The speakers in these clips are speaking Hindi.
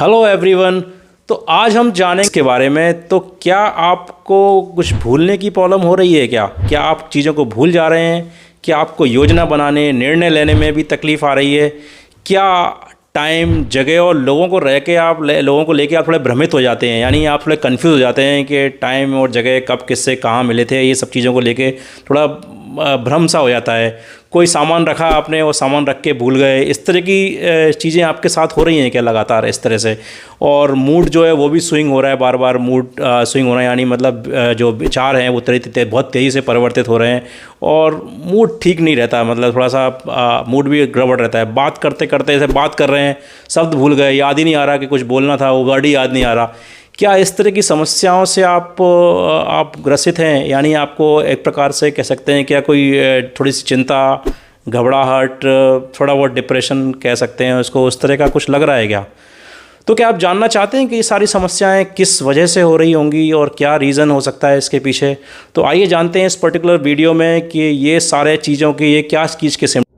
Hello everyone. तो आज हम जानेंगे इसके बारे में। तो क्या आपको कुछ भूलने की प्रॉब्लम हो रही है? क्या आप चीज़ों को भूल जा रहे हैं? क्या आपको योजना बनाने, निर्णय लेने में भी तकलीफ़ आ रही है? क्या टाइम, जगह और लोगों को रह के लोगों को लेके आप थोड़े भ्रमित हो जाते हैं, यानी आप थोड़े कंफ्यूज हो जाते हैं कि टाइम और जगह कब किससे कहाँ मिले थे? ये सब चीज़ों को लेके थोड़ा भ्रम सा हो जाता है। कोई सामान रखा आपने, वो सामान रख के भूल गए, इस तरह की चीज़ें आपके साथ हो रही हैं क्या लगातार इस तरह से? और मूड जो है वो भी स्विंग हो रहा है, बार बार मूड स्विंग हो रहा है, यानी मतलब जो विचार हैं वो बहुत तेज़ी से परिवर्तित हो रहे हैं और मूड ठीक नहीं रहता, मतलब थोड़ा सा मूड भी गड़बड़ रहता है। बात करते करते जैसे बात कर रहे हैं, शब्द भूल गए, याद ही नहीं आ रहा कि कुछ बोलना था, वो वर्ड ही याद नहीं आ रहा। क्या इस तरह की समस्याओं से आप ग्रसित हैं? यानी आपको एक प्रकार से कह सकते हैं, क्या कोई थोड़ी सी चिंता, घबराहट, थोड़ा बहुत डिप्रेशन कह सकते हैं उसको, उस तरह का कुछ लग रहा है क्या? तो क्या आप जानना चाहते हैं कि ये सारी समस्याएं किस वजह से हो रही होंगी और क्या रीज़न हो सकता है इसके पीछे? तो आइए जानते हैं इस पर्टिकुलर वीडियो में कि ये सारे चीज़ों की, ये क्या चीज़ के सिम्टम।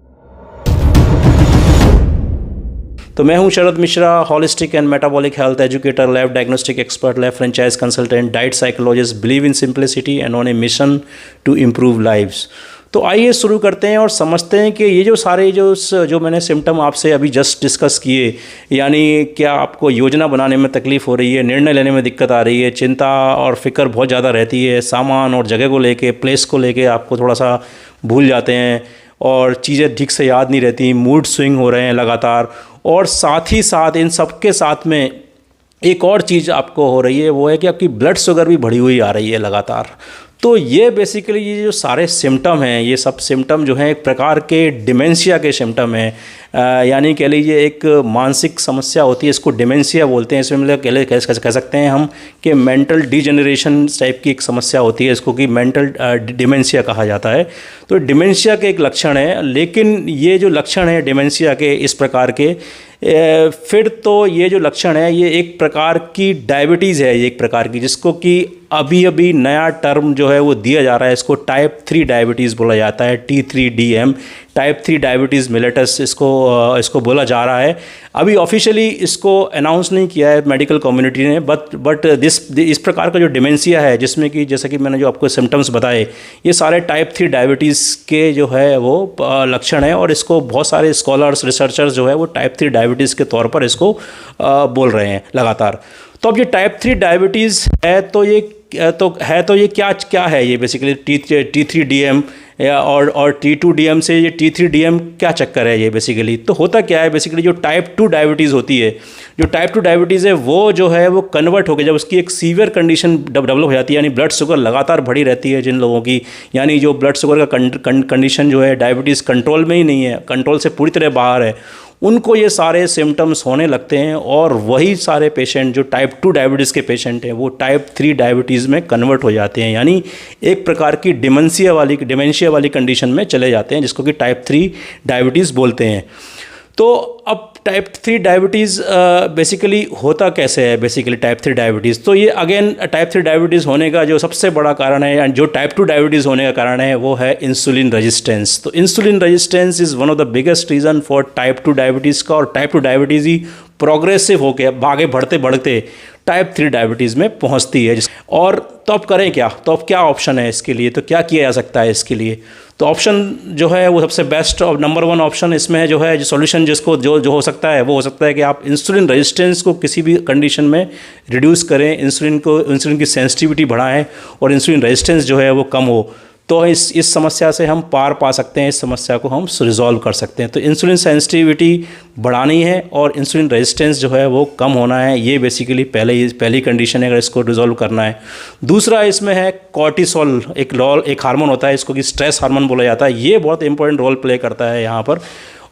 तो मैं हूं Sharad Mishra, holistic and metabolic health educator, lab diagnostic expert, lab franchise consultant, diet psychologist, believe in simplicity and on a mission to improve lives. तो आइए शुरू करते हैं और समझते हैं कि ये जो सारे जो मैंने सिम्टम आपसे अभी जस्ट डिस्कस किए, यानी क्या आपको योजना बनाने में तकलीफ़ हो रही है, निर्णय लेने में दिक्कत आ रही है, चिंता और फिक्र बहुत ज़्यादा रहती है, सामान और जगह को लेके, प्लेस को लेके आपको थोड़ा सा भूल जाते हैं और चीज़ें ठीक से याद नहीं रहती, मूड स्विंग हो रहे हैं लगातार, और साथ ही साथ इन सब के साथ में एक और चीज़ आपको हो रही है, वो है कि आपकी ब्लड शुगर भी बढ़ी हुई आ रही है लगातार। तो ये बेसिकली ये जो सारे सिम्टम हैं, ये सब सिम्टम जो हैं एक प्रकार के डिमेंशिया के सिम्टम हैं, यानी कह लीजिए एक मानसिक समस्या होती है, इसको डिमेंशिया बोलते हैं। इसमें मतलब कह सकते हैं हम कि मेंटल डिजेनरेशन टाइप की एक समस्या होती है, इसको कि मेंटल डिमेंशिया कहा जाता है। तो डिमेंशिया के एक लक्षण है, लेकिन ये जो लक्षण है डिमेंशिया के इस प्रकार के, फिर तो ये जो लक्षण है ये एक प्रकार की डायबिटीज़ है, ये एक प्रकार की, जिसको कि अभी अभी नया टर्म जो है वो दिया जा रहा है, इसको टाइप 3 डायबिटीज़ बोला जाता है, T3DM, टाइप 3 डायबिटीज़ मिलेटस इसको बोला जा रहा है। अभी ऑफिशियली इसको अनाउंस नहीं किया है मेडिकल कम्युनिटी ने, बट इस प्रकार का जो डिमेंशिया है, जिसमें कि जैसे कि मैंने जो आपको सिम्टम्स बताए, ये सारे टाइप 3 डायबिटीज़ के जो है वो लक्षण है, और इसको बहुत सारे स्कॉलर्स, रिसर्चर्स जो है वो टाइप 3 डायबिटीज़ के तौर पर इसको बोल रहे हैं लगातार। तो अब ये टाइप 3 डायबिटीज़ है, तो ये क्या है? ये बेसिकली T3DM और T2DM से ये T3DM क्या चक्कर है ये बेसिकली? तो होता क्या है बेसिकली, जो टाइप 2 डायबिटीज़ होती है, जो टाइप 2 डायबिटीज़ है वो जो है वो कन्वर्ट होकर जब उसकी एक सीवियर कंडीशन डेवलप हो जाती है, यानी ब्लड शुगर लगातार बढ़ी रहती है जिन लोगों की, यानी जो ब्लड शुगर का कंडीशन जो है, डायबिटीज़ कंट्रोल में ही नहीं है, कंट्रोल से पूरी तरह बाहर है, उनको ये सारे सिम्टम्स होने लगते हैं। और वही सारे पेशेंट जो टाइप 2 डायबिटीज़ के पेशेंट हैं वो टाइप 3 डायबिटीज़ में कन्वर्ट हो जाते हैं, यानी एक प्रकार की डिमेंशिया वाली कंडीशन में चले जाते हैं, जिसको कि टाइप 3 डायबिटीज़ बोलते हैं। तो अब टाइप 3 डायबिटीज़ बेसिकली होता कैसे है? बेसिकली टाइप 3 डायबिटीज़, तो ये अगेन टाइप 3 डायबिटीज़ होने का जो सबसे बड़ा कारण है, जो टाइप 2 डायबिटीज़ होने का कारण है, वो है इंसुलिन रेजिस्टेंस। तो insulin resistance is one of the biggest reason for type 2 diabetes का, और टाइप 2 डायबिटीज़ ही प्रोग्रेसिव होकर आगे बढ़ते बढ़ते टाइप 3 डायबिटीज़ में पहुंचती है। और तो अब करें क्या? तो अब क्या ऑप्शन है इसके लिए? तो क्या किया जा सकता है इसके लिए? तो ऑप्शन जो है वो सबसे बेस्ट और नंबर 1 ऑप्शन इसमें है, जो है जो सॉल्यूशन जिसको जो हो सकता है वो हो सकता है कि आप इंसुलिन रेजिस्टेंस को किसी भी कंडीशन में रिड्यूस करें, इंसुलिन की सेंसिटिविटी बढ़ाएं और इंसुलिन रेजिस्टेंस जो है वो कम हो। तो इस समस्या से हम पार पा सकते हैं, इस समस्या को हम रिजॉल्व कर सकते हैं। तो इंसुलिन सेंसिटिविटी बढ़ानी है और इंसुलिन रेजिस्टेंस जो है वो कम होना है, ये बेसिकली पहली कंडीशन है अगर इसको रिजॉल्व करना है। दूसरा इसमें है कॉर्टिसोल, एक हार्मोन होता है, इसको कि स्ट्रेस हार्मोन बोला जाता है, ये बहुत इंपॉर्टेंट रोल प्ले करता है यहाँ पर,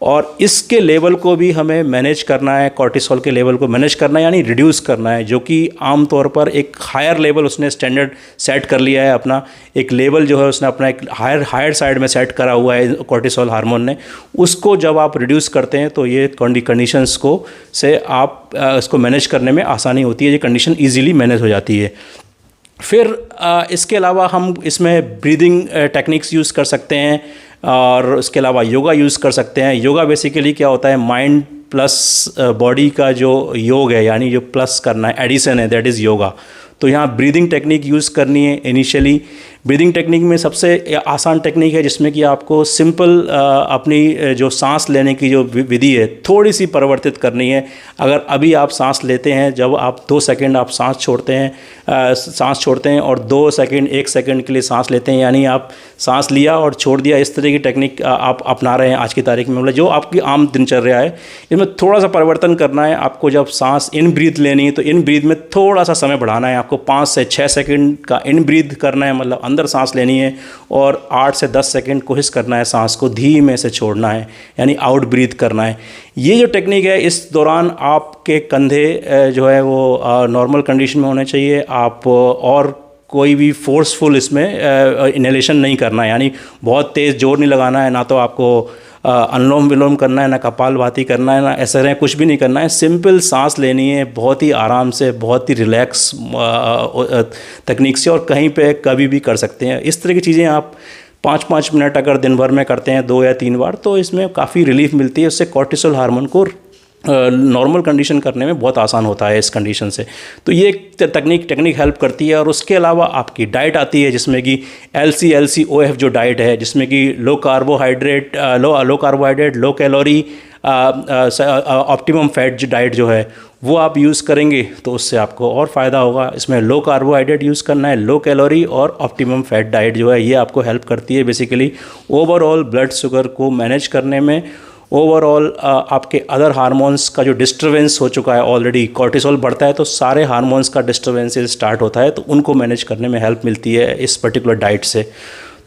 और इसके लेवल को भी हमें मैनेज करना है, कॉर्टिसोल के लेवल को मैनेज करना है, यानी रिड्यूस करना है, जो कि आमतौर पर एक हायर लेवल उसने स्टैंडर्ड सेट कर लिया है अपना, एक लेवल जो है उसने अपना एक हायर साइड में सेट करा हुआ है कॉर्टिसोल हार्मोन ने। उसको जब आप रिड्यूस करते हैं तो ये कंडीशंस को से आप इसको मैनेज करने में आसानी होती है, ये कंडीशन ईजिली मैनेज हो जाती है। फिर इसके अलावा हम इसमें ब्रीदिंग टेक्निक्स यूज़ कर सकते हैं, और उसके अलावा योगा यूज़ कर सकते हैं। योगा बेसिकली क्या होता है, माइंड प्लस बॉडी का जो योग है, यानी जो प्लस करना है, एडिशन है, दैट इज़ योगा। तो यहाँ ब्रीदिंग टेक्निक यूज़ करनी है इनिशियली। ब्रीदिंग टेक्निक में सबसे आसान टेक्निक है जिसमें कि आपको सिंपल अपनी जो सांस लेने की जो विधि है थोड़ी सी परिवर्तित करनी है। अगर अभी आप सांस लेते हैं, जब आप 2 सेकंड आप सांस छोड़ते हैं और 2 सेकंड 1 सेकंड के लिए सांस लेते हैं, यानी आप सांस लिया और छोड़ दिया, इस तरह की टेक्निक आप अपना रहे हैं आज की तारीख में। मतलब जो आपकी आम दिनचर्या है, इसमें थोड़ा सा परिवर्तन करना है आपको। जब सांस इन ब्रीथ लेनी है तो इन ब्रीथ में थोड़ा सा समय बढ़ाना है आपको। 5 से 6 सेकंड का इन ब्रीथ करना है, मतलब अंदर सांस लेनी है, और 8 से 10 सेकंड कोशिश करना है सांस को धीमे से छोड़ना है, यानी आउट ब्रीथ करना है। ये जो टेक्निक है, इस दौरान आपके कंधे जो है वो नॉर्मल कंडीशन में होने चाहिए। आप और कोई भी फोर्सफुल इसमें इनहेलेशन नहीं करना है, यानी बहुत तेज़ जोर नहीं लगाना है, ना तो आपको अनुलोम विलोम करना है, ना कपालभाति करना है, ना ऐसा कुछ भी नहीं करना है। सिंपल सांस लेनी है बहुत ही आराम से, बहुत ही रिलैक्स तकनीक से, और कहीं पे कभी भी कर सकते हैं। इस तरह की चीज़ें आप 5-5 मिनट अगर दिन भर में करते हैं 2 या 3 बार, तो इसमें काफ़ी रिलीफ मिलती है। उससे कॉर्टिसोल हार्मोन को नॉर्मल कंडीशन करने में बहुत आसान होता है इस कंडीशन से। तो ये एक टेक्निक हेल्प करती है। और उसके अलावा आपकी डाइट आती है जिसमें कि LCOF जो डाइट है, जिसमें कि लो carbohydrate, low calorie, optimum fat जो डाइट जो है वो आप यूज़ करेंगे तो उससे आपको और फ़ायदा होगा। इसमें लो कार्बोहाइड्रेट यूज़ करना है, लो कैलोरी और ऑप्टिमम फैट डाइट जो है ये आपको हेल्प करती है बेसिकली ओवरऑल ब्लड शुगर को मैनेज करने में। ओवरऑल आपके अदर हार्मोन्स का जो डिस्टर्बेंस हो चुका है, ऑलरेडी कॉर्टिसोल बढ़ता है तो सारे हार्मोन्स का डिस्टर्बेंस स्टार्ट होता है, तो उनको मैनेज करने में हेल्प मिलती है इस पर्टिकुलर डाइट से।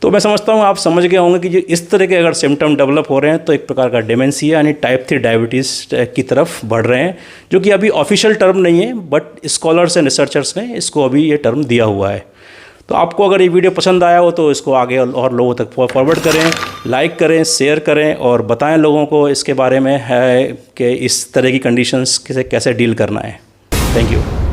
तो मैं समझता हूँ आप समझ गए होंगे कि जो इस तरह के अगर सिम्टम डेवलप हो रहे हैं तो एक प्रकार का डिमेंशिया यानी टाइप 3 डायबिटीज़ की तरफ बढ़ रहे हैं, जो कि अभी ऑफिशियल टर्म नहीं है, बट स्कॉलर्स एंड रिसर्चर्स ने इसको अभी ये टर्म दिया हुआ है। तो आपको अगर ये वीडियो पसंद आया हो तो इसको आगे और लोगों तक फॉरवर्ड करें, लाइक करें, शेयर करें और बताएं लोगों को इसके बारे में है कि इस तरह की कंडीशंस से कैसे डील करना है। Thank you.